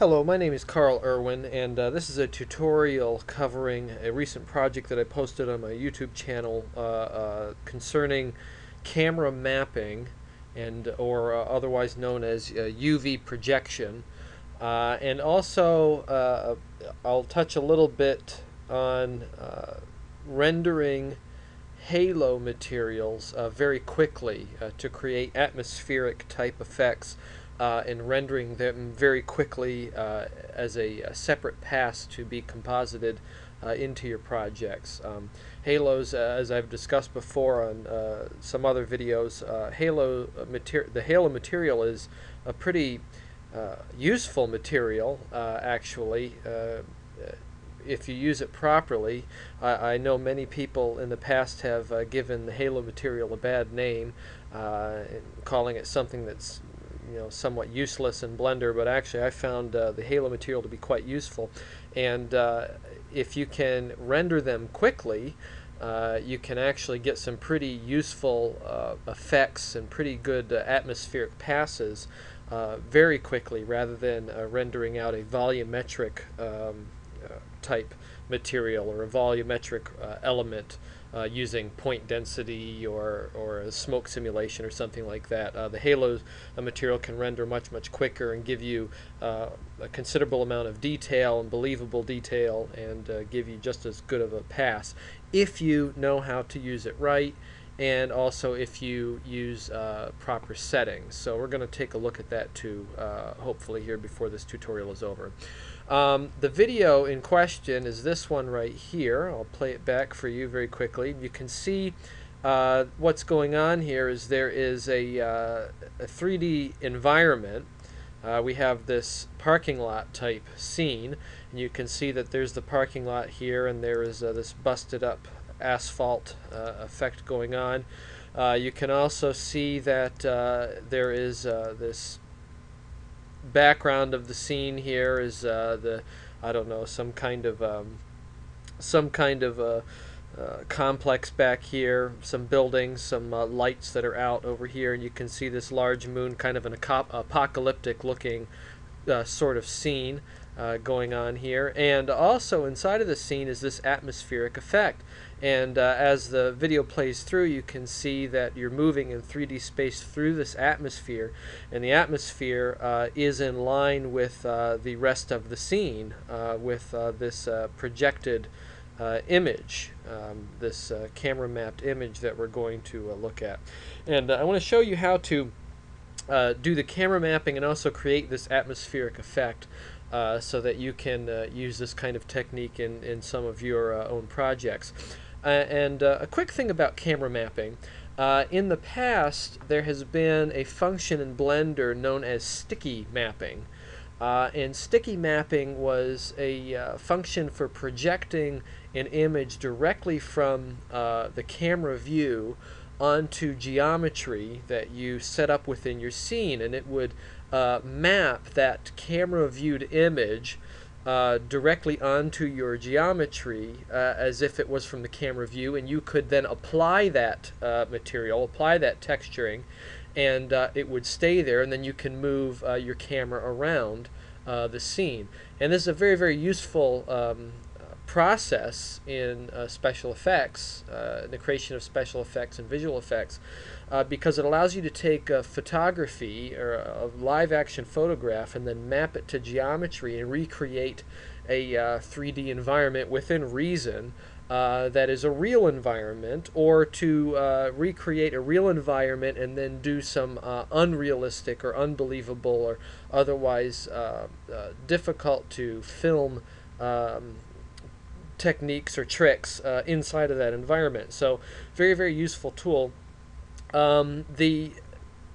Hello, my name is Carl Irwin, and this is a tutorial covering a recent project that I posted on my YouTube channel concerning camera mapping, and or otherwise known as UV projection. And also, I'll touch a little bit on rendering halo materials very quickly to create atmospheric type effects and rendering them very quickly as a separate pass to be composited into your projects. Halos, as I've discussed before on some other videos, the halo material is a pretty useful material, actually. If you use it properly. I know many people in the past have given the halo material a bad name, calling it something that's somewhat useless in Blender, but actually I found the halo material to be quite useful. And if you can render them quickly, you can actually get some pretty useful effects and pretty good atmospheric passes very quickly, rather than rendering out a volumetric type material or a volumetric element using point density or a smoke simulation or something like that. The halo material can render much quicker and give you a considerable amount of detail and believable detail, and give you just as good of a pass if you know how to use it right, and also if you use proper settings. So we're going to take a look at that too, hopefully here before this tutorial is over. The video in question is this one right here. I'll play it back for you very quickly. You can see what's going on here is there is a 3D environment. We have this parking lot type scene, and you can see that there's the parking lot here, and there is this busted up asphalt effect going on. You can also see that there is this background of the scene here is I don't know, some kind of complex back here, some buildings, some lights that are out over here, and you can see this large moon, kind of an apocalyptic looking sort of scene going on here. And also inside of the scene is this atmospheric effect, and as the video plays through, you can see that you're moving in 3D space through this atmosphere, and the atmosphere is in line with the rest of the scene, with this projected image, this camera mapped image that we're going to look at. And I want to show you how to do the camera mapping and also create this atmospheric effect, so that you can use this kind of technique in some of your own projects. And a quick thing about camera mapping. In the past, there has been a function in Blender known as sticky mapping. And sticky mapping was a function for projecting an image directly from the camera view onto geometry that you set up within your scene, and it would map that camera viewed image directly onto your geometry as if it was from the camera view, and you could then apply that material, apply that texturing, and it would stay there, and then you can move your camera around the scene. And this is a very useful process in special effects, the creation of special effects and visual effects, because it allows you to take a photography or a live action photograph and then map it to geometry and recreate a 3D environment within reason that is a real environment, or to recreate a real environment and then do some unrealistic or unbelievable or otherwise difficult to film techniques or tricks inside of that environment. So very useful tool. The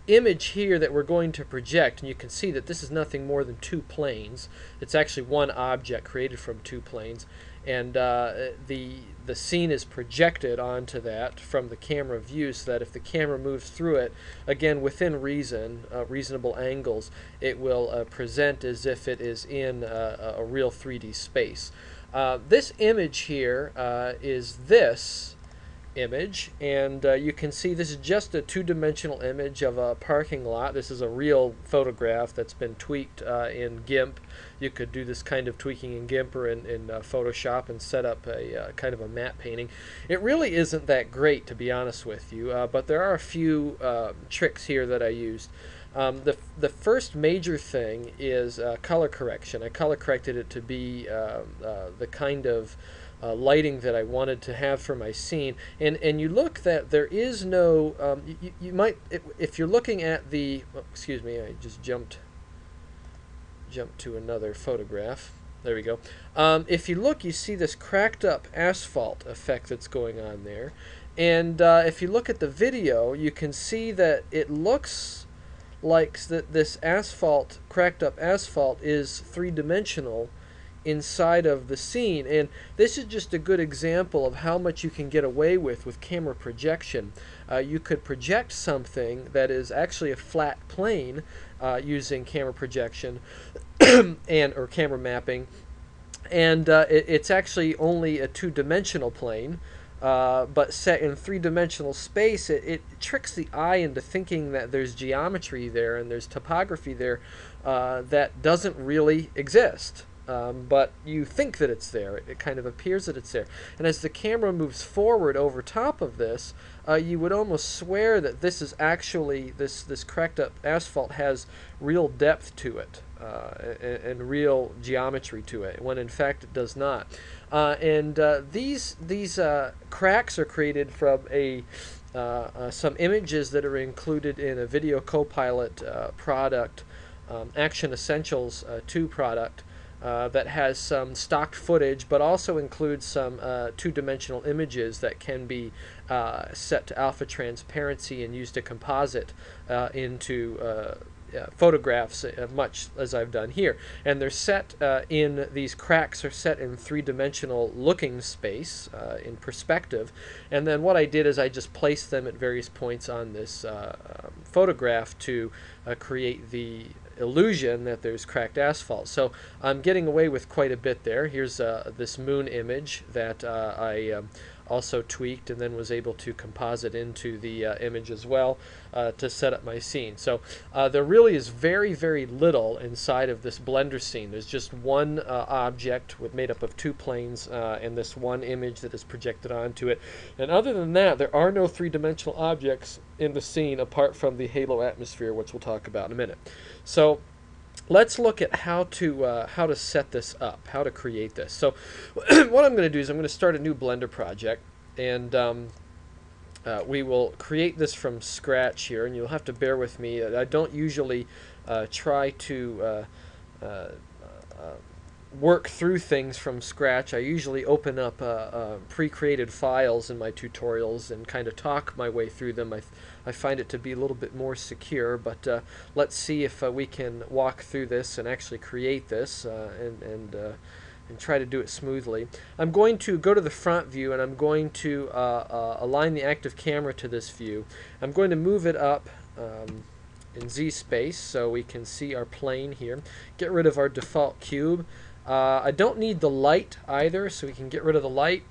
image here that we're going to project, and you can see that this is nothing more than two planes. It's actually one object created from two planes, and the scene is projected onto that from the camera view, so that if the camera moves through it, again within reason, reasonable angles, it will present as if it is in a real 3D space. This image here is this, image, and you can see this is just a two-dimensional image of a parking lot. This is a real photograph that's been tweaked in GIMP. You could do this kind of tweaking in GIMP or in Photoshop and set up a kind of a matte painting. It really isn't that great, to be honest with you, but there are a few tricks here that I used. The first major thing is color correction. I color corrected it to be the kind of lighting that I wanted to have for my scene, and you look that there is no you might, if you're looking at the excuse me, I just jumped to another photograph. There we go. If you look, you see this cracked up asphalt effect that's going on there, and if you look at the video, you can see that it looks like this asphalt, cracked up asphalt, is three-dimensional inside of the scene, and this is just a good example of how much you can get away with camera projection. You could project something that is actually a flat plane using camera projection or camera mapping, and it's actually only a two-dimensional plane, but set in three-dimensional space. It tricks the eye into thinking that there's geometry there and there's topography there that doesn't really exist. But you think that it's there. It kind of appears that it's there. And as the camera moves forward over top of this, you would almost swear that this is actually, this cracked up asphalt has real depth to it and real geometry to it, when in fact it does not. These cracks are created from some images that are included in a Video Copilot product, Action Essentials 2 product, that has some stock footage, but also includes some two-dimensional images that can be set to alpha transparency and used to composite into photographs, much as I've done here. And they're set these cracks are set in three-dimensional looking space, in perspective. And then what I did is I just placed them at various points on this photograph to create the illusion that there's cracked asphalt. So I'm getting away with quite a bit there. Here's this moon image that I also tweaked and then was able to composite into the image as well to set up my scene. So there really is very, very little inside of this Blender scene. There's just one object made up of two planes and this one image that is projected onto it. And other than that, there are no three-dimensional objects in the scene apart from the halo atmosphere, which we'll talk about in a minute. So let's look at how to set this up, how to create this. So what I'm going to do is I'm going to start a new Blender project, and we will create this from scratch here, and you'll have to bear with me. I don't usually try to work through things from scratch. I usually open up pre-created files in my tutorials and kind of talk my way through them. I find it to be a little bit more secure, but let's see if we can walk through this and actually create this and try to do it smoothly. I'm going to go to the front view, and I'm going to align the active camera to this view. I'm going to move it up in Z space so we can see our plane here. Get rid of our default cube. I don't need the light either, so we can get rid of the light.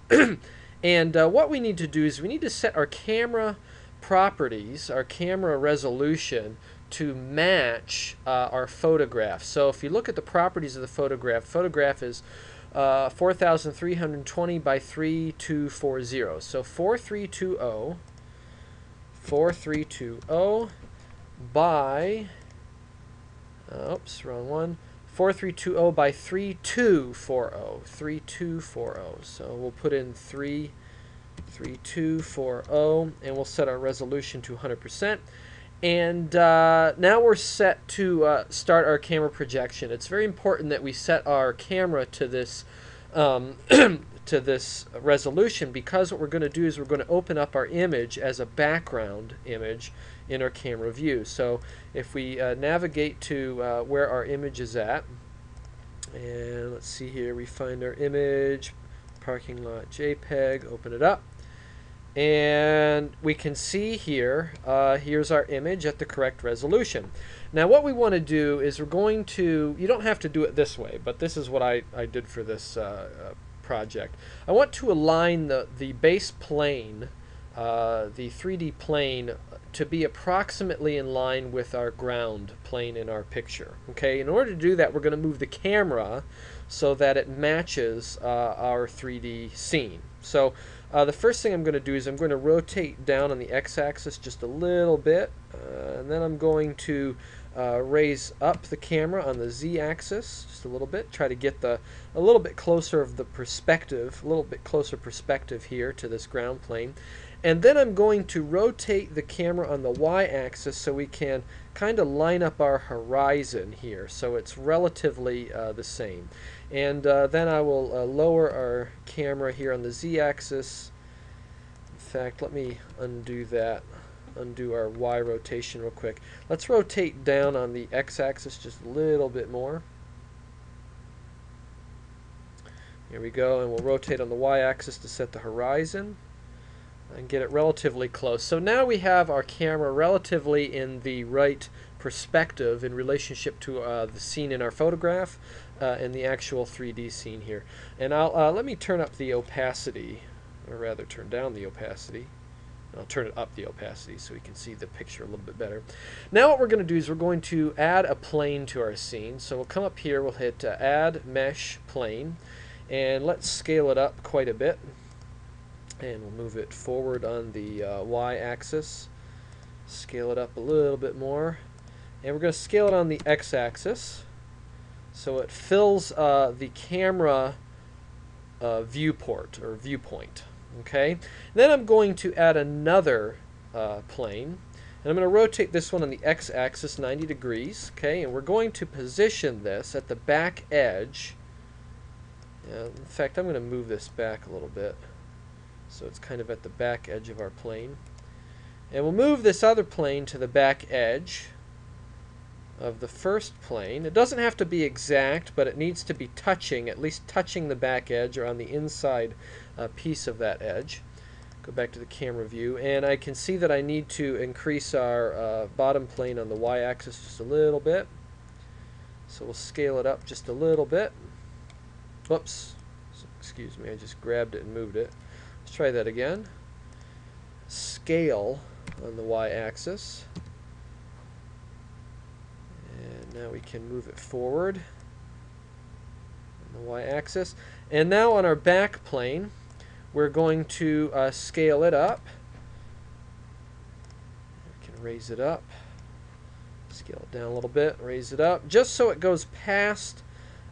And what we need to do is we need to set our camera properties, our camera resolution, to match our photograph. So if you look at the properties of the photograph is 4320 by 3240. So 4320 by, oops, wrong one. 4320 by 3240. So we'll put in 3240, and we'll set our resolution to 100%. And now we're set to start our camera projection. It's very important that we set our camera to this to this resolution, because what we're going to do is we're going to open up our image as a background image in our camera view. So if we navigate to where our image is at, and let's see here, we find our image, parking lot JPEG, open it up, and we can see here, here's our image at the correct resolution. Now what we want to do is we're going to, you don't have to do it this way, but this is what I did for this project. I want to align the base plane the 3D plane to be approximately in line with our ground plane in our picture. Okay, in order to do that, we're going to move the camera so that it matches our 3D scene. So the first thing I'm going to do is I'm going to rotate down on the x-axis just a little bit, and then I'm going to raise up the camera on the z-axis just a little bit, try to get a little bit closer of the perspective, a little bit closer perspective here to this ground plane. And then I'm going to rotate the camera on the y-axis so we can kind of line up our horizon here so it's relatively the same. And then I will lower our camera here on the z-axis. In fact, let me undo that. Undo our y rotation real quick. Let's rotate down on the x-axis just a little bit more. Here we go, and we'll rotate on the y-axis to set the horizon and get it relatively close. So now we have our camera relatively in the right perspective in relationship to the scene in our photograph and the actual 3D scene here. And let me turn up the opacity, or rather turn down the opacity. I'll turn it up the opacity so we can see the picture a little bit better. Now what we're going to do is we're going to add a plane to our scene. So we'll come up here, we'll hit Add Mesh Plane, and let's scale it up quite a bit. And we'll move it forward on the y-axis. Scale it up a little bit more. And we're going to scale it on the x-axis so it fills the camera viewport or viewpoint. Okay. Then I'm going to add another plane, and I'm going to rotate this one on the x-axis 90 degrees. Okay, and we're going to position this at the back edge. In fact, I'm going to move this back a little bit so it's kind of at the back edge of our plane. And we'll move this other plane to the back edge of the first plane. It doesn't have to be exact, but it needs to be touching, at least touching the back edge or on the inside piece of that edge. Go back to the camera view, and I can see that I need to increase our bottom plane on the y-axis just a little bit. So we'll scale it up just a little bit. Whoops, excuse me, I just grabbed it and moved it. Let's try that again. Scale on the y-axis. And now we can move it forward on the y-axis. And now on our back plane, we're going to scale it up. We can raise it up. Scale it down a little bit, raise it up, just so it goes past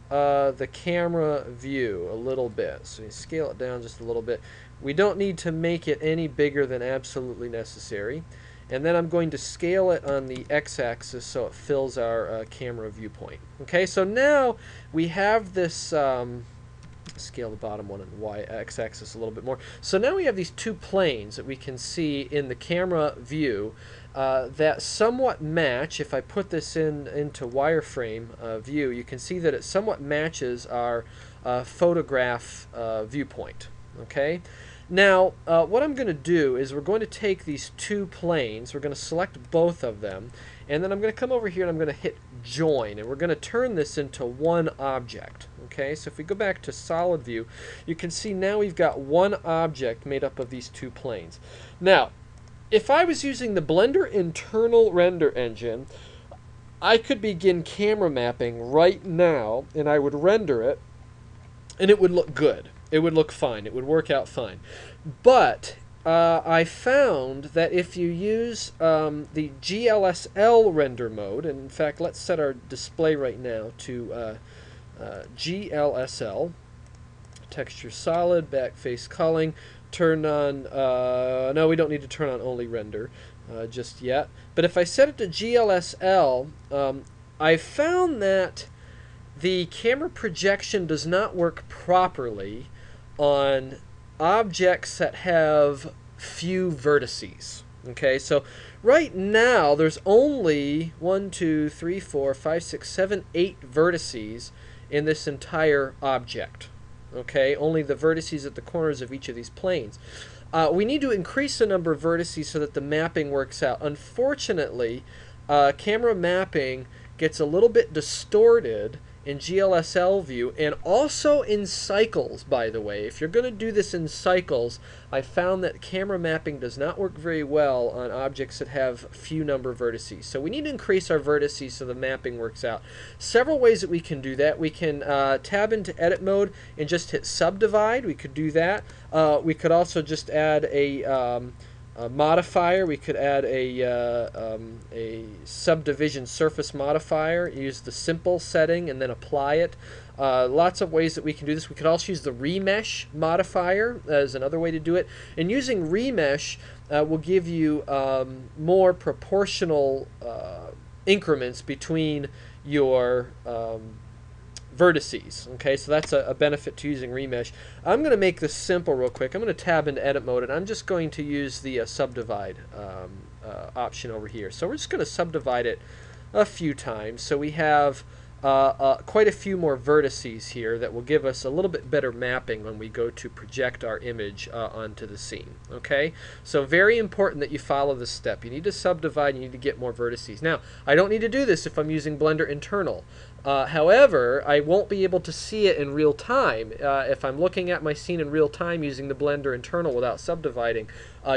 the camera view a little bit. So you scale it down just a little bit. We don't need to make it any bigger than absolutely necessary. And then I'm going to scale it on the x-axis so it fills our camera viewpoint. Okay, so now we have this, scale the bottom one on the y-axis a little bit more. So now we have these two planes that we can see in the camera view that somewhat match. If I put this into wireframe view, you can see that it somewhat matches our photograph viewpoint. Okay. Now, what I'm going to do is we're going to take these two planes, we're going to select both of them, and then I'm going to come over here and I'm going to hit Join, and we're going to turn this into one object. Okay, so if we go back to solid view, you can see now we've got one object made up of these two planes. Now, if I was using the Blender internal render engine, I could begin camera mapping right now, and I would render it, and it would look good. It would look fine. It would work out fine. But I found that if you use the GLSL render mode, and in fact, let's set our display right now to GLSL, texture solid, back face culling, turn on, no, we don't need to turn on only render just yet. But if I set it to GLSL, I found that the camera projection does not work properly on objects that have few vertices. Okay, so right now there's only 1, 2, 3, 4, 5, 6, 7, 8 vertices in this entire object. Okay, only the vertices at the corners of each of these planes. We need to increase the number of vertices so that the mapping works out. Unfortunately, camera mapping gets a little bit distorted in GLSL view, and also in cycles, by the way. If you're going to do this in cycles, I found that camera mapping does not work very well on objects that have few number of vertices. So we need to increase our vertices so the mapping works out. Several ways that we can do that. We can tab into edit mode and just hit subdivide. We could do that. We could also just add a modifier. We could add a subdivision surface modifier, use the simple setting and then apply it. Lots of ways that we can do this. We could also use the remesh modifier as another way to do it. And using remesh will give you more proportional increments between your vertices. Okay, so that's a benefit to using remesh. I'm going to make this simple real quick. I'm going to tab into edit mode, and I'm just going to use the subdivide option over here. So we're just going to subdivide it a few times. So we have quite a few more vertices here that will give us a little bit better mapping when we go to project our image onto the scene. Okay, so very important that you follow this step. You need to subdivide, you need to get more vertices. Now, I don't need to do this if I'm using Blender Internal. However, I won't be able to see it in real time. If I'm looking at my scene in real time using the Blender Internal without subdividing,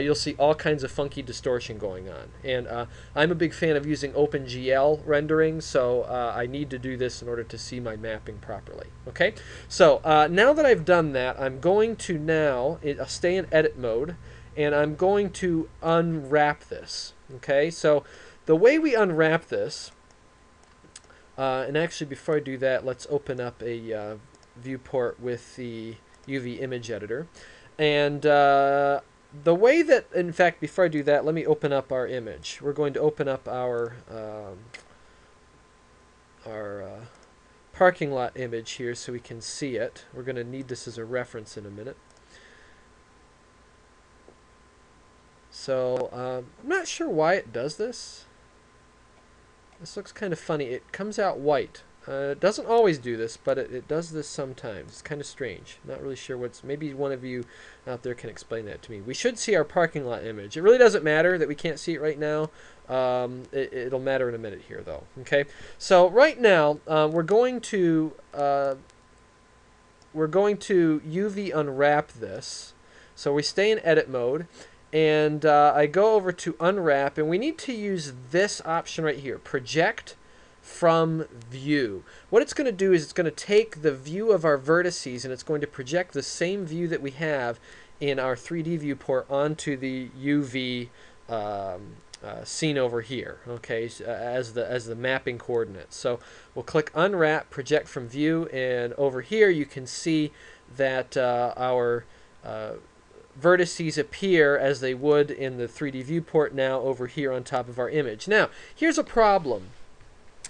you'll see all kinds of funky distortion going on. And I'm a big fan of using OpenGL rendering, so I need to do this in order to see my mapping properly. Okay, so now that I've done that, I'm going to now stay in edit mode, and I'm going to unwrap this. Okay, so the way we unwrap this, and actually before I do that, let's open up a viewport with the UV image editor. And the way that, in fact, before I do that, let me open up our image. We're going to open up our parking lot image here so we can see it. We're going to need this as a reference in a minute. So I'm not sure why it does this. This looks kind of funny. It comes out white. It doesn't always do this, but it does this sometimes. It's kind of strange. Not really sure what's... Maybe one of you out there can explain that to me. We should see our parking lot image. It really doesn't matter that we can't see it right now. It'll matter in a minute here, though. Okay. So right now we're going to UV unwrap this. So we stay in edit mode. And I go over to unwrap, and we need to use this option right here, project from view. What it's going to do is it's going to take the view of our vertices, and it's going to project the same view that we have in our 3D viewport onto the UV scene over here, okay, as the mapping coordinates. So we'll click unwrap, project from view, and over here you can see that our vertices appear as they would in the 3D viewport now over here on top of our image. Now, here's a problem.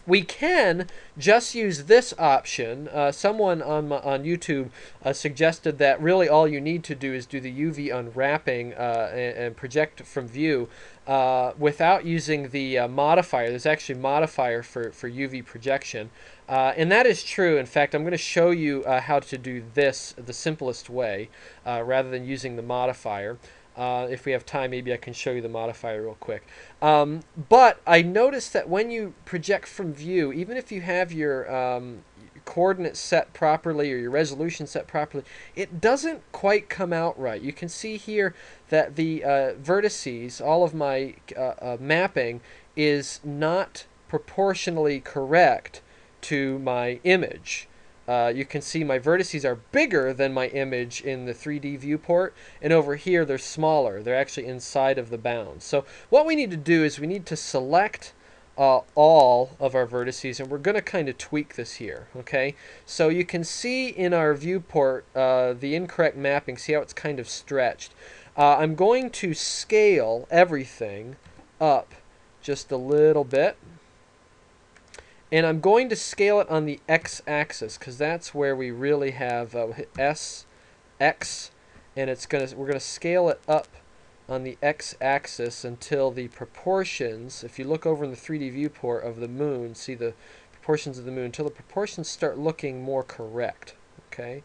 We can just use this option. Someone on YouTube suggested that really all you need to do is do the UV unwrapping and project from view without using the modifier. There's actually a modifier for UV projection. And that is true. In fact, I'm going to show you how to do this the simplest way rather than using the modifier. If we have time, maybe I can show you the modifier real quick. But I noticed that when you project from view, even if you have your coordinates set properly or your resolution set properly, it doesn't quite come out right. You can see here that the vertices, all of my mapping, is not proportionally correct to my image. You can see my vertices are bigger than my image in the 3D viewport, and over here they're smaller. They're actually inside of the bounds. So what we need to do is we need to select all of our vertices, and we're going to kind of tweak this here. Okay, so you can see in our viewport the incorrect mapping. See how it's kind of stretched. I'm going to scale everything up just a little bit. And I'm going to scale it on the x-axis because that's where we really have hit S, X, and we're gonna scale it up on the x-axis until the proportions. If you look over in the 3D viewport of the moon, see the proportions of the moon until the proportions start looking more correct. Okay,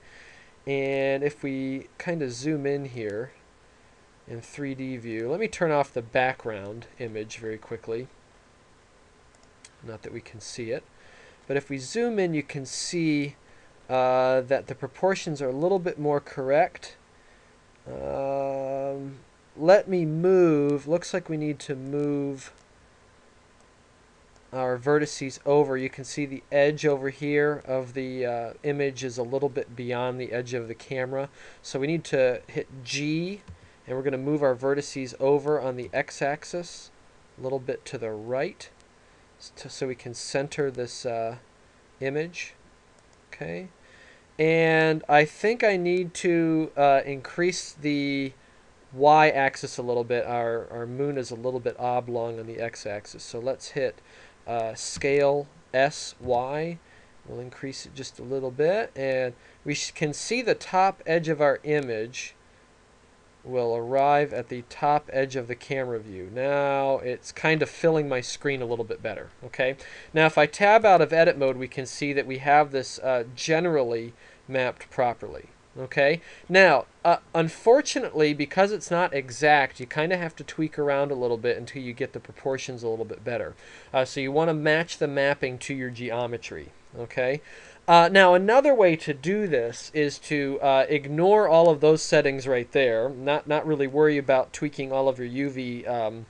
and if we kind of zoom in here in 3D view, let me turn off the background image very quickly. Not that we can see it. but if we zoom in, you can see that the proportions are a little bit more correct. Let me move. Looks like we need to move our vertices over. You can see the edge over here of the image is a little bit beyond the edge of the camera. So we need to hit G, and we're going to move our vertices over on the x-axis a little bit to the right so we can center this image. Okay. And I think I need to increase the y-axis a little bit. Our moon is a little bit oblong on the x-axis. So let's hit scale SY. We'll increase it just a little bit. And we can see the top edge of our image will arrive at the top edge of the camera view. Now it's kind of filling my screen a little bit better. Okay. Now if I tab out of edit mode, we can see that we have this generally mapped properly. Okay. Now, unfortunately, because it's not exact, you kind of have to tweak around a little bit until you get the proportions a little bit better. So you want to match the mapping to your geometry. Okay. Now, another way to do this is to ignore all of those settings right there, not really worry about tweaking all of your UV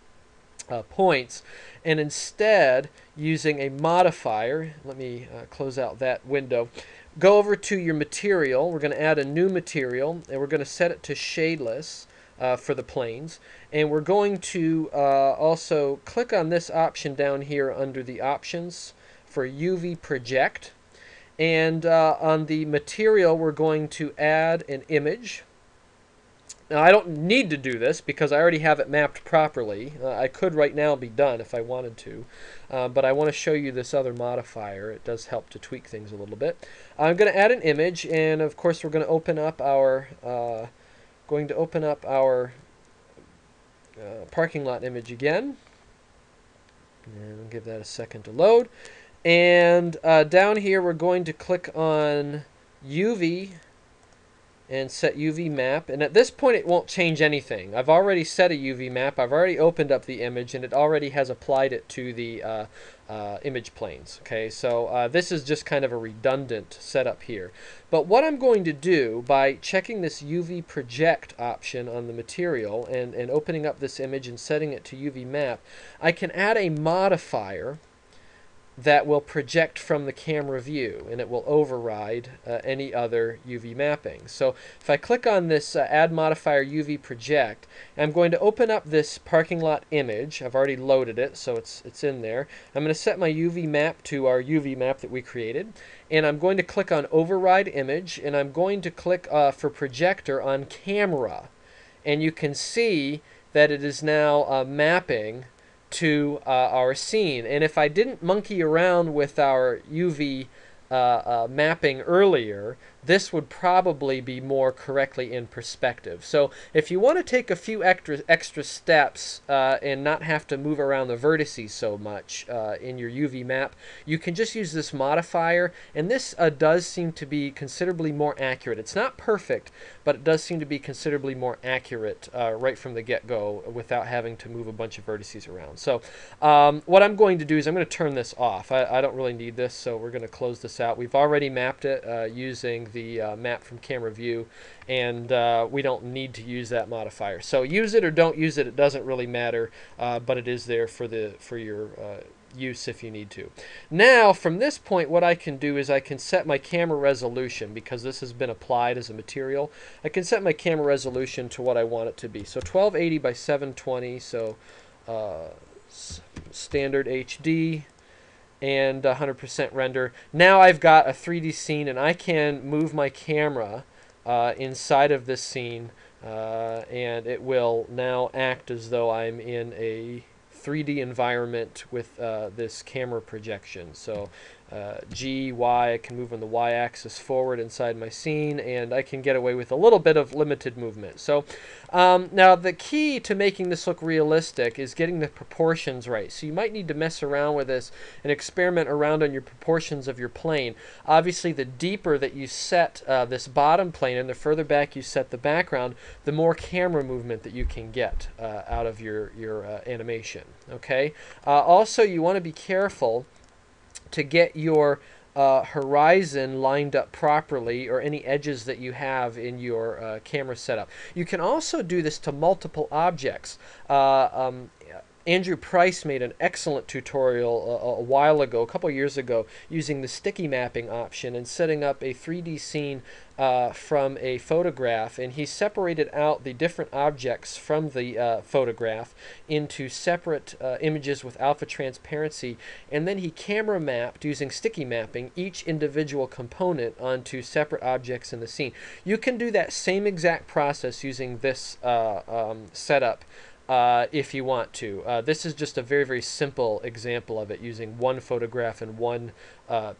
points, and instead using a modifier. Let me close out that window. Go over to your material. We're going to add a new material, and we're going to set it to shadeless for the planes. And we're going to also click on this option down here under the options for UV project. And on the material, we're going to add an image. Now, I don't need to do this because I already have it mapped properly. I could right now be done if I wanted to, but I want to show you this other modifier. It does help to tweak things a little bit. I'm going to add an image, and of course, we're going to open up our parking lot image again, and we'll give that a second to load. And down here, we're going to click on UV and set UV map. And at this point, it won't change anything. I've already set a UV map. I've already opened up the image, and it already has applied it to the image planes. Okay, so this is just kind of a redundant setup here. But what I'm going to do by checking this UV project option on the material and opening up this image and setting it to UV map, I can add a modifier that will project from the camera view, and it will override any other UV mapping. So if I click on this add modifier UV project, I'm going to open up this parking lot image. I've already loaded it, so it's in there. I'm going to set my UV map to our UV map that we created, and I'm going to click on override image, and I'm going to click for projector on camera, and you can see that it is now mapping to our scene. And if I didn't monkey around with our UV mapping earlier, this would probably be more correctly in perspective. So if you want to take a few extra steps and not have to move around the vertices so much in your UV map, you can just use this modifier, and this does seem to be considerably more accurate. It's not perfect, but it does seem to be considerably more accurate right from the get-go without having to move a bunch of vertices around. So what I'm going to do is I'm going to turn this off. I don't really need this, so we're going to close this out. We've already mapped it using the map from camera view, and we don't need to use that modifier. So use it or don't use it, it doesn't really matter, but it is there for your use if you need to. Now from this point, what I can do is I can set my camera resolution, because this has been applied as a material. I can set my camera resolution to what I want it to be. So 1280 by 720, so standard HD, and 100% render. Now I've got a 3D scene, and I can move my camera inside of this scene, and it will now act as though I'm in a 3D environment with this camera projection. So G, Y, I can move on the Y-axis forward inside my scene, and I can get away with a little bit of limited movement. So now the key to making this look realistic is getting the proportions right. So you might need to mess around with this and experiment around on your proportions of your plane. Obviously, the deeper that you set this bottom plane and the further back you set the background, the more camera movement that you can get out of your animation. Okay. Also, you want to be careful to get your horizon lined up properly, or any edges that you have in your camera setup. You can also do this to multiple objects. Andrew Price made an excellent tutorial a while ago, a couple years ago, using the sticky mapping option and setting up a 3D scene from a photograph, and he separated out the different objects from the photograph into separate images with alpha transparency, and then he camera mapped, using sticky mapping, each individual component onto separate objects in the scene. You can do that same exact process using this setup if you want to. This is just a very, very simple example of it, using one photograph and one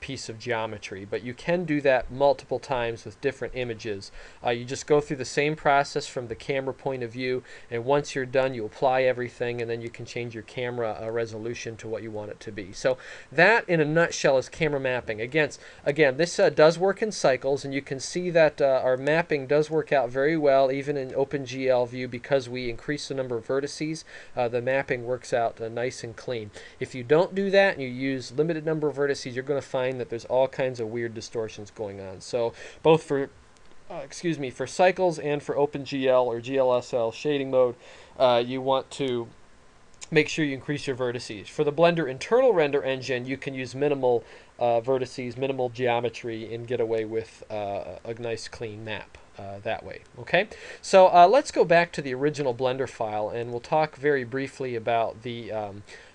piece of geometry, but you can do that multiple times with different images. You just go through the same process from the camera point of view, and once you're done, you apply everything, and then you can change your camera resolution to what you want it to be. So that, in a nutshell, is camera mapping. Again, this does work in cycles, and you can see that our mapping does work out very well, even in OpenGL view, because we increase the number of vertices. The mapping works out nice and clean. If you don't do that and you use limited number of vertices, you're going to find that there's all kinds of weird distortions going on. So both for for cycles and for OpenGL or GLSL shading mode, you want to make sure you increase your vertices. For the Blender internal render engine, you can use minimal vertices, minimal geometry, and get away with a nice clean map that way. Okay, so let's go back to the original Blender file, and we'll talk very briefly about the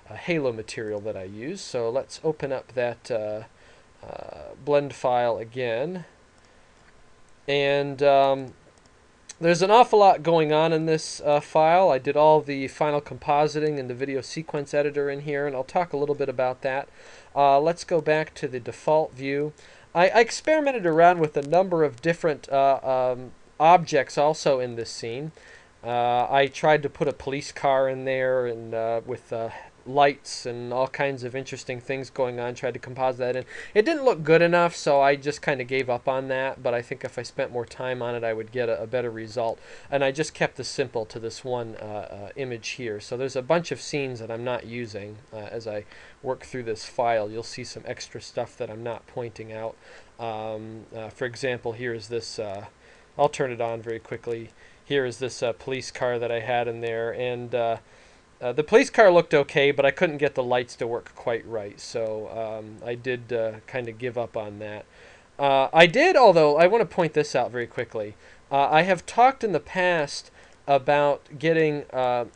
halo material that I use. So let's open up that blend file again, and there's an awful lot going on in this file. I did all the final compositing and the video sequence editor in here, and I'll talk a little bit about that. Let's go back to the default view. I experimented around with a number of different objects also in this scene. I tried to put a police car in there, and with lights and all kinds of interesting things going on, tried to composite that in. It didn't look good enough, so I just kind of gave up on that, but I think if I spent more time on it, I would get a better result. And I just kept this simple to this one image here. So there's a bunch of scenes that I'm not using. As I work through this file, you'll see some extra stuff that I'm not pointing out. For example, here is this, I'll turn it on very quickly. Here is this police car that I had in there, and the police car looked okay, but I couldn't get the lights to work quite right, so I did kind of give up on that. Although I want to point this out very quickly. I have talked in the past about getting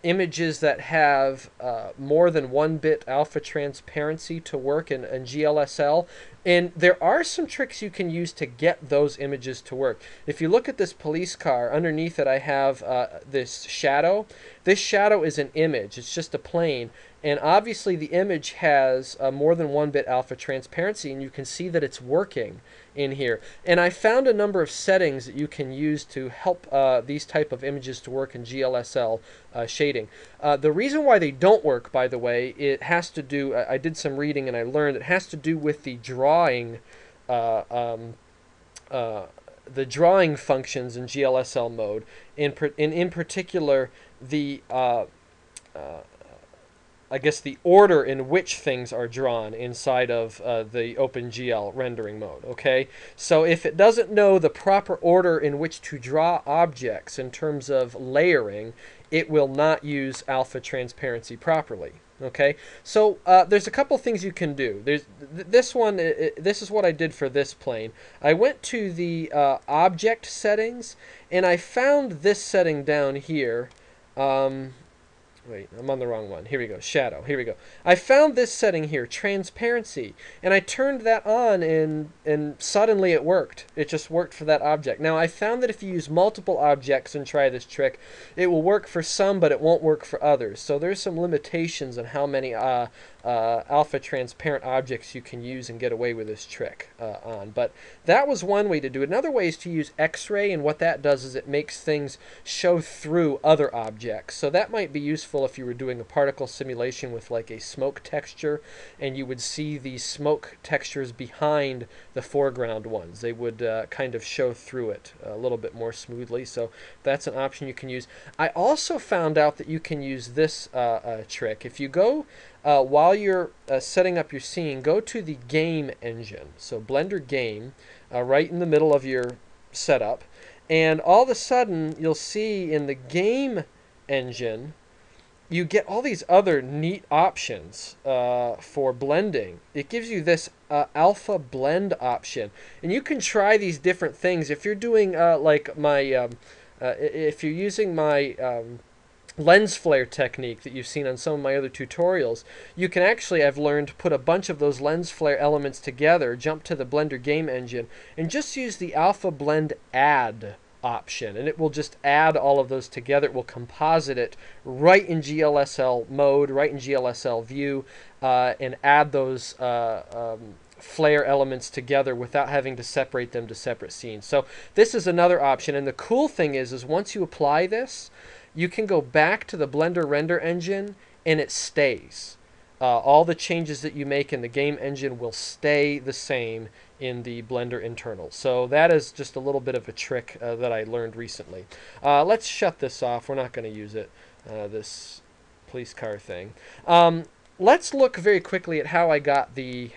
images that have more than 1-bit alpha transparency to work in GLSL. And there are some tricks you can use to get those images to work. If you look at this police car, underneath it I have this shadow. This shadow is an image. It's just a plane. And obviously the image has more than 1-bit alpha transparency, and you can see that it's working in here. And I found a number of settings that you can use to help these type of images to work in GLSL shading. The reason why they don't work, by the way, it has to do, I did some reading and I learned it has to do with the drawing functions in GLSL mode. In particular, the I guess the order in which things are drawn inside of the OpenGL rendering mode, okay? So if it doesn't know the proper order in which to draw objects in terms of layering, it will not use alpha transparency properly, okay? So there's a couple things you can do. There's this one, this is what I did for this plane. I went to the object settings, and I found this setting down here. Wait, I'm on the wrong one. Here we go. Shadow. Here we go. I found this setting here, transparency, and I turned that on, and suddenly it worked. It just worked for that object. Now, I found that if you use multiple objects and try this trick, it will work for some, but it won't work for others. So there's some limitations on how many alpha transparent objects you can use and get away with this trick on. But that was one way to do it. Another way is to use X-ray, and what that does is it makes things show through other objects. So that might be useful useful if you were doing a particle simulation with like a smoke texture, and you would see the smoke textures behind the foreground ones. They would kind of show through it a little bit more smoothly. So that's an option you can use. I also found out that you can use this trick. If you go while you're setting up your scene, go to the game engine. So Blender Game, right in the middle of your setup. And all of a sudden, you'll see in the game engine, you get all these other neat options for blending. It gives you this alpha blend option. And you can try these different things. If you're doing like my, if you're using my lens flare technique that you've seen on some of my other tutorials, you can actually, I've learned, put a bunch of those lens flare elements together, jump to the Blender game engine, and just use the alpha blend add option, and it will just add all of those together. It will composite it right in GLSL mode, right in GLSL view, and add those flare elements together without having to separate them to separate scenes. So this is another option, and the cool thing is once you apply this, you can go back to the Blender render engine and it stays. All the changes that you make in the game engine will stay the same in the Blender internal. So that is just a little bit of a trick that I learned recently. Let's shut this off. We're not going to use it, this police car thing. Let's look very quickly at how I got the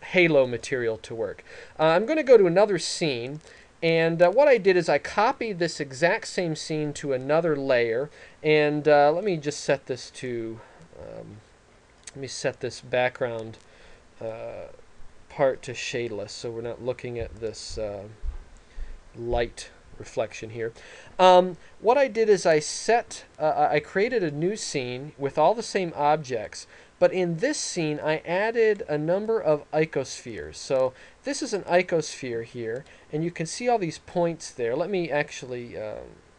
halo material to work. I'm going to go to another scene. And what I did is I copied this exact same scene to another layer, and let me just set this to, let me set this background part to shadeless, so we're not looking at this light reflection here. What I did is I created a new scene with all the same objects, but in this scene I added a number of ICO Spheres. So this is an ICO Sphere here, and you can see all these points there. Let me actually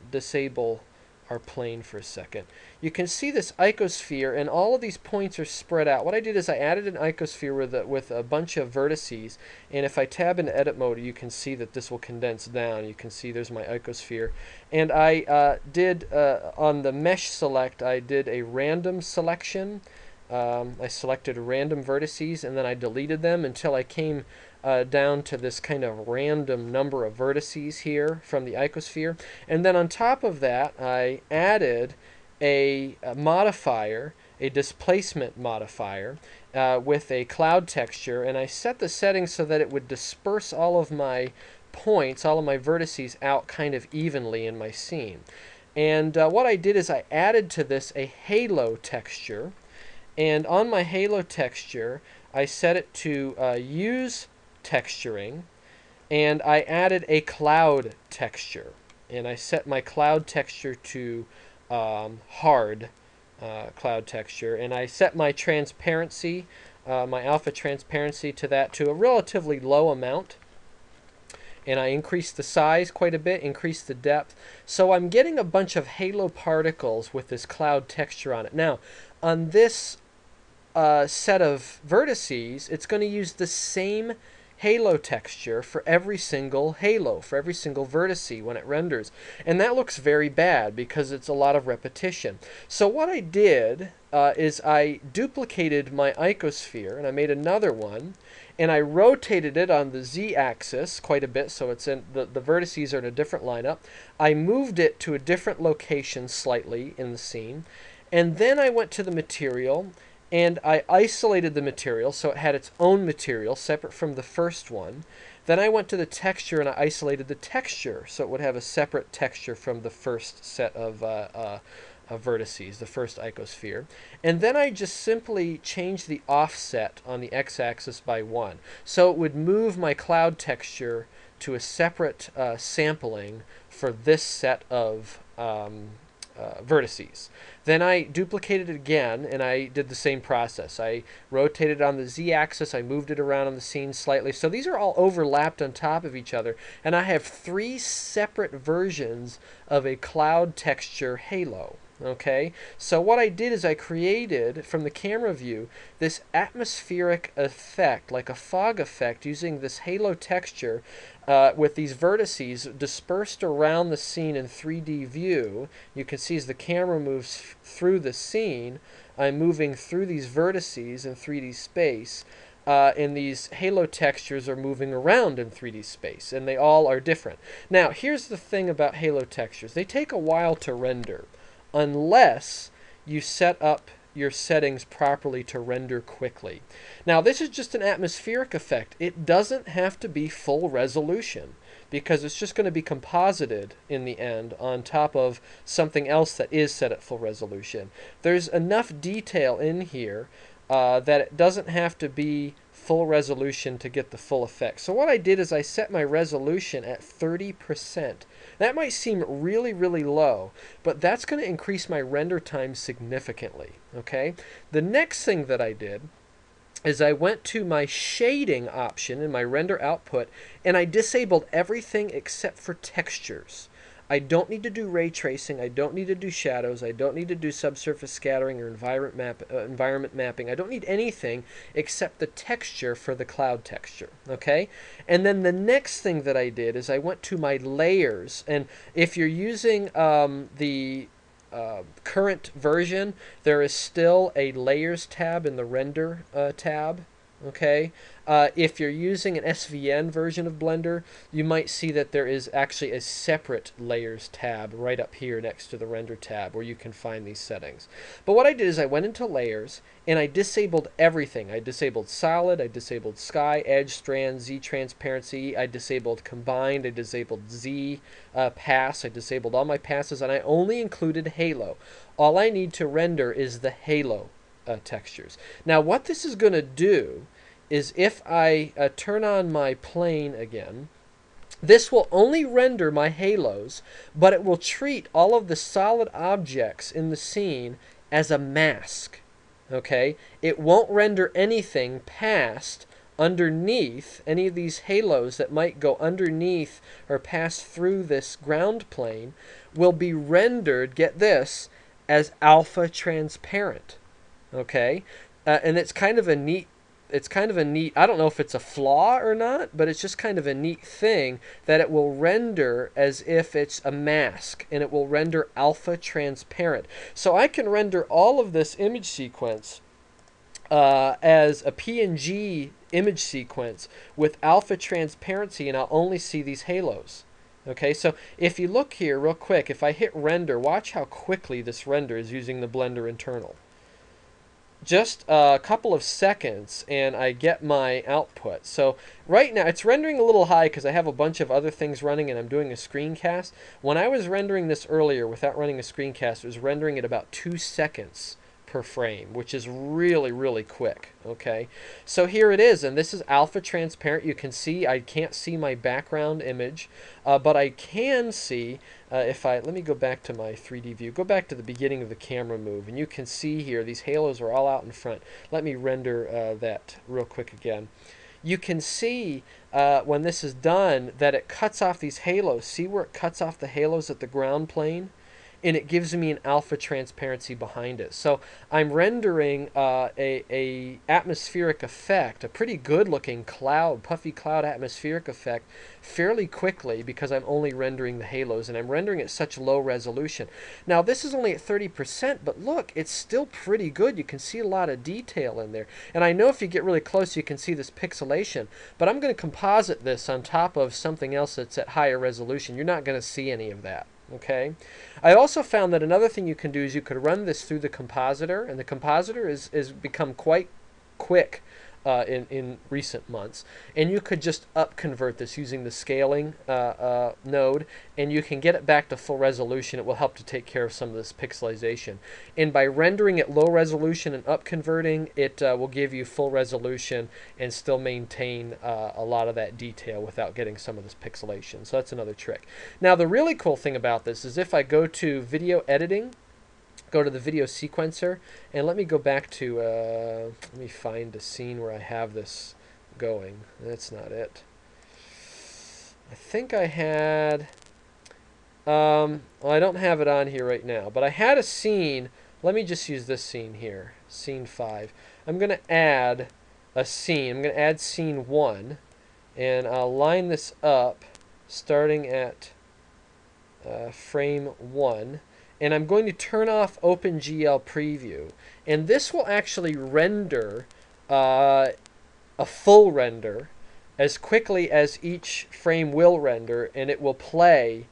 disable our plane for a second. You can see this ICO Sphere, and all of these points are spread out. What I did is I added an ICO Sphere with a bunch of vertices, and if I tab into edit mode, you can see that this will condense down. You can see there's my ICO Sphere. And I did, on the mesh select, I did a random selection. I selected random vertices, and then I deleted them until I came down to this kind of random number of vertices here from the icosphere. And then on top of that, I added a modifier, a displacement modifier, with a cloud texture, and I set the settings so that it would disperse all of my points, all of my vertices out kind of evenly in my scene. And what I did is I added to this a halo texture. And on my halo texture, I set it to use texturing, and I added a cloud texture. And I set my cloud texture to hard cloud texture, and I set my transparency, my alpha transparency to that to a relatively low amount. And I increased the size quite a bit, increased the depth. So I'm getting a bunch of halo particles with this cloud texture on it. Now, on this set of vertices, it's going to use the same halo texture for every single halo, for every single vertice when it renders. And that looks very bad because it's a lot of repetition. So what I did is I duplicated my icosphere, and I made another one, and I rotated it on the z-axis quite a bit, so it's in the vertices are in a different lineup. I moved it to a different location slightly in the scene, and then I went to the material, and I isolated the material so it had its own material separate from the first one. Then I went to the texture and I isolated the texture so it would have a separate texture from the first set of vertices, the first icosphere. And then I just simply changed the offset on the x-axis by 1. So it would move my cloud texture to a separate sampling for this set of vertices. Then I duplicated it again, and I did the same process. I rotated on the z-axis, I moved it around on the scene slightly. So these are all overlapped on top of each other, and I have 3 separate versions of a cloud texture halo. Okay, so what I did is I created, from the camera view, this atmospheric effect, like a fog effect, using this halo texture with these vertices dispersed around the scene in 3D view. You can see as the camera moves through the scene, I'm moving through these vertices in 3D space. And these halo textures are moving around in 3D space, and they all are different. Now, here's the thing about halo textures. They take a while to render, unless you set up your settings properly to render quickly. Now, this is just an atmospheric effect. It doesn't have to be full resolution, because it's just going to be composited in the end on top of something else that is set at full resolution. There's enough detail in here that it doesn't have to be full resolution to get the full effect. So what I did is I set my resolution at 30%. That might seem really, really low, but that's going to increase my render time significantly. Okay? The next thing that I did is I went to my shading option in my render output, and I disabled everything except for textures. I don't need to do ray tracing. I don't need to do shadows. I don't need to do subsurface scattering or environment mapping. I don't need anything except the texture for the cloud texture. Okay? And then the next thing that I did is I went to my layers. And if you're using the current version, there is still a layers tab in the render tab. Okay, if you're using an SVN version of Blender, you might see that there is actually a separate layers tab right up here next to the render tab where you can find these settings. But what I did is I went into layers and I disabled everything. I disabled solid, I disabled sky, edge, strand, Z transparency, I disabled combined, I disabled Z pass, I disabled all my passes, and I only included halo. All I need to render is the halo textures. Now what this is going to do is if I turn on my plane again, this will only render my halos, but it will treat all of the solid objects in the scene as a mask. Okay? It won't render anything past underneath any of these halos that might go underneath or pass through this ground plane will be rendered, get this, as alpha transparent. Okay? And it's kind of a neat, I don't know if it's a flaw or not, but it's just kind of a neat thing that it will render as if it's a mask, and it will render alpha transparent. So I can render all of this image sequence as a PNG image sequence with alpha transparency, and I'll only see these halos. Okay, so if you look here real quick, if I hit render, watch how quickly this renders using the Blender internal. Just a couple of seconds and I get my output. So right now it's rendering a little high because I have a bunch of other things running and I'm doing a screencast. When I was rendering this earlier without running a screencast, it was rendering at about 2 seconds per frame, which is really, really quick. Okay, so here it is, and this is alpha transparent. You can see I can't see my background image, but I can see if I, let me go back to my 3D view, go back to the beginning of the camera move, and you can see here these halos are all out in front. Let me render that real quick again. You can see when this is done that it cuts off these halos. See where it cuts off the halos at the ground plane? And it gives me an alpha transparency behind it. So I'm rendering a atmospheric effect, a pretty good looking cloud, puffy cloud atmospheric effect fairly quickly because I'm only rendering the halos, and I'm rendering at such low resolution. Now this is only at 30%, but look, it's still pretty good. You can see a lot of detail in there. And I know if you get really close you can see this pixelation, but I'm going to composite this on top of something else that's at higher resolution. You're not going to see any of that. Okay, I also found that another thing you can do is you could run this through the compositor, and the compositor is become quite quick in recent months, and you could just up convert this using the scaling node, and you can get it back to full resolution. It will help to take care of some of this pixelization, and by rendering it low resolution and up converting, it will give you full resolution and still maintain a lot of that detail without getting some of this pixelation. So that's another trick. Now the really cool thing about this is if I go to video editing, go to the video sequencer, and let me go back to, let me find a scene where I have this going. That's not it. I think I had, Well, I don't have it on here right now, but I had a scene. Let me just use this scene here, scene 5. I'm going to add a scene. I'm going to add scene 1, and I'll line this up starting at frame 1. And I'm going to turn off OpenGL Preview. And this will actually render a full render as quickly as each frame will render, and it will play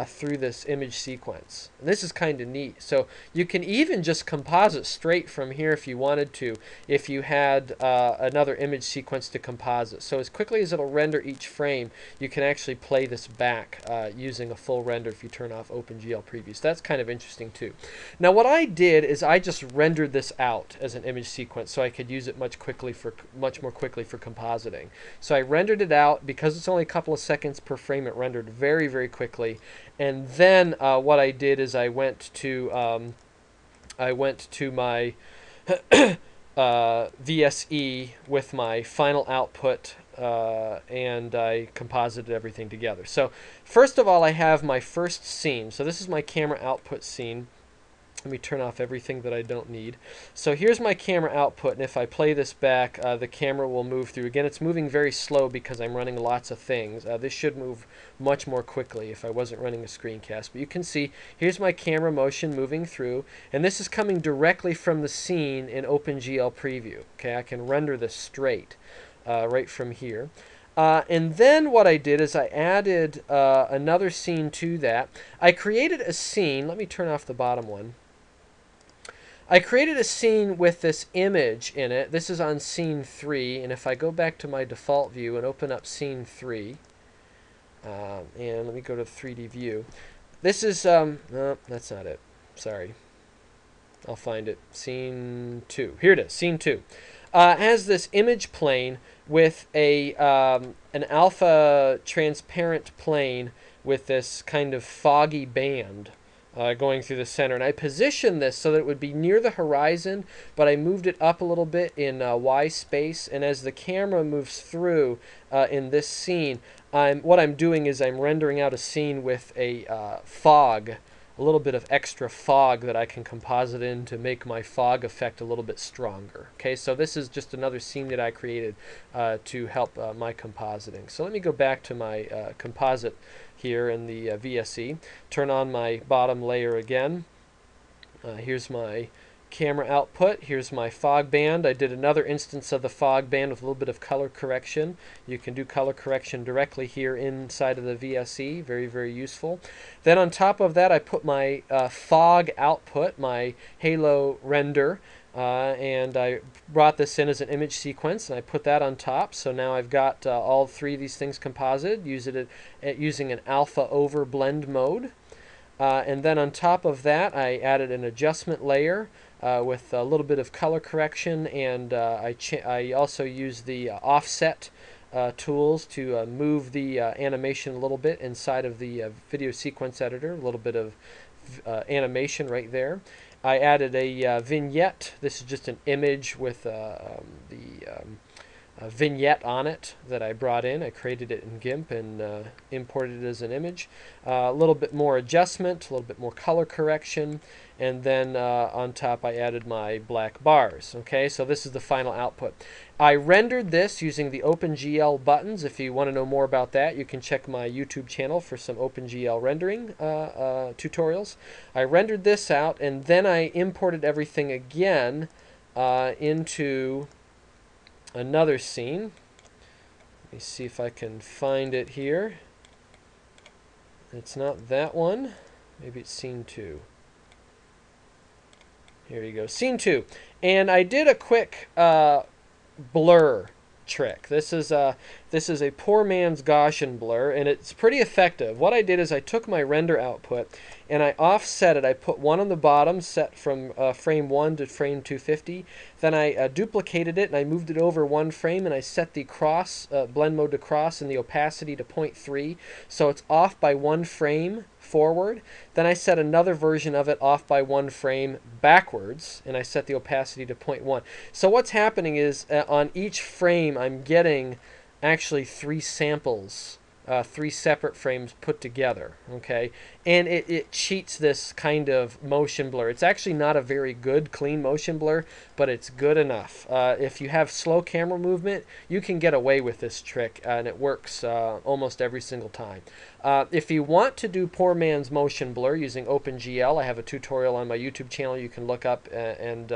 through this image sequence. And this is kind of neat. So you can even just composite straight from here if you wanted to, if you had another image sequence to composite. So as quickly as it'll render each frame, you can actually play this back using a full render if you turn off OpenGL Preview. So that's kind of interesting too. Now what I did is I just rendered this out as an image sequence so I could use it much more quickly for compositing. So I rendered it out. Because it's only a couple of seconds per frame, it rendered very, very quickly. And then what I did is I went to my VSE with my final output, and I composited everything together. So first of all, I have my first scene. So this is my camera output scene. Let me turn off everything that I don't need. So here's my camera output, and if I play this back, the camera will move through. Again, it's moving very slow because I'm running lots of things. This should move much more quickly if I wasn't running a screencast. But you can see, here's my camera motion moving through, and this is coming directly from the scene in OpenGL Preview. Okay, I can render this straight right from here. And then what I did is I added another scene to that. I created a scene. Let me turn off the bottom one. I created a scene with this image in it. This is on scene 3, and if I go back to my default view and open up scene 3, and let me go to the 3D view. This is, no, that's not it. Sorry. I'll find it. Scene 2. Here it is, scene 2. It has this image plane with an alpha transparent plane with this kind of foggy band going through the center. And I positioned this so that it would be near the horizon, but I moved it up a little bit in Y space. And as the camera moves through in this scene, what I'm doing is I'm rendering out a scene with a fog, a little bit of extra fog that I can composite in to make my fog effect a little bit stronger. Okay, so this is just another scene that I created to help my compositing. So let me go back to my composite here in the VSE, turn on my bottom layer again. Here's my camera output. Here's my fog band. I did another instance of the fog band with a little bit of color correction. You can do color correction directly here inside of the VSE. Very, very useful. Then on top of that, I put my fog output, my halo render, and I brought this in as an image sequence, and I put that on top. So now I've got all three of these things composited, using an alpha over blend mode. And then on top of that, I added an adjustment layer with a little bit of color correction, and I also used the offset tools to move the animation a little bit inside of the video sequence editor, a little bit of animation right there. I added a vignette. This is just an image with the vignette on it that I brought in. I created it in GIMP and imported it as an image. A little bit more adjustment, a little bit more color correction, and then on top I added my black bars. Okay, so this is the final output. I rendered this using the OpenGL buttons. If you want to know more about that, you can check my YouTube channel for some OpenGL rendering tutorials. I rendered this out, and then I imported everything again into another scene. Let me see if I can find it here. It's not that one. Maybe it's scene 2. Here you go, scene 2. And I did a quick blur trick. This is a poor man's Gaussian blur, and it's pretty effective. What I did is I took my render output and I offset it. I put one on the bottom, set from frame 1 to frame 250. Then I duplicated it and I moved it over one frame, and I set the cross blend mode to cross and the opacity to 0.3, so it's off by one frame forward. Then I set another version of it off by one frame backwards, and I set the opacity to 0.1. So what's happening is on each frame I'm getting actually 3 samples three separate frames put together, okay? And it cheats this kind of motion blur. It's actually not a very good clean motion blur, but it's good enough. If you have slow camera movement, you can get away with this trick, and it works almost every single time. If you want to do poor man's motion blur using OpenGL, I have a tutorial on my YouTube channel you can look up and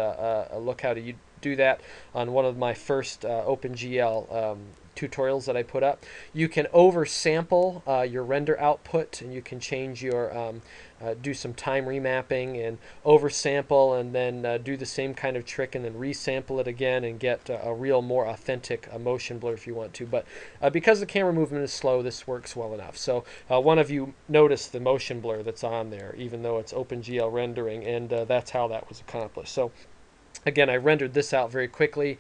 look how to do that on one of my first OpenGL tutorials that I put up. You can oversample your render output, and you can change your do some time remapping and oversample, and then do the same kind of trick and then resample it again and get a real more authentic motion blur if you want to. But because the camera movement is slow, this works well enough. So one of you noticed the motion blur that's on there, even though it's OpenGL rendering, and that's how that was accomplished. So again, I rendered this out very quickly.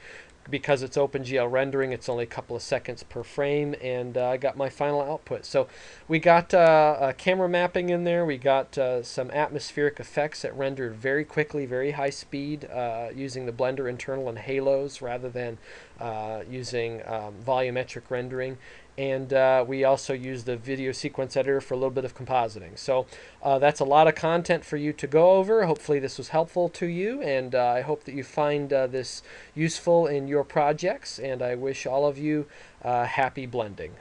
Because it's OpenGL rendering, it's only a couple of seconds per frame, and I got my final output. So we got camera mapping in there. We got some atmospheric effects that rendered very quickly, very high speed, using the Blender internal and halos rather than using volumetric rendering. And we also use the video sequence editor for a little bit of compositing. So that's a lot of content for you to go over. Hopefully this was helpful to you, and I hope that you find this useful in your projects, and I wish all of you happy blending.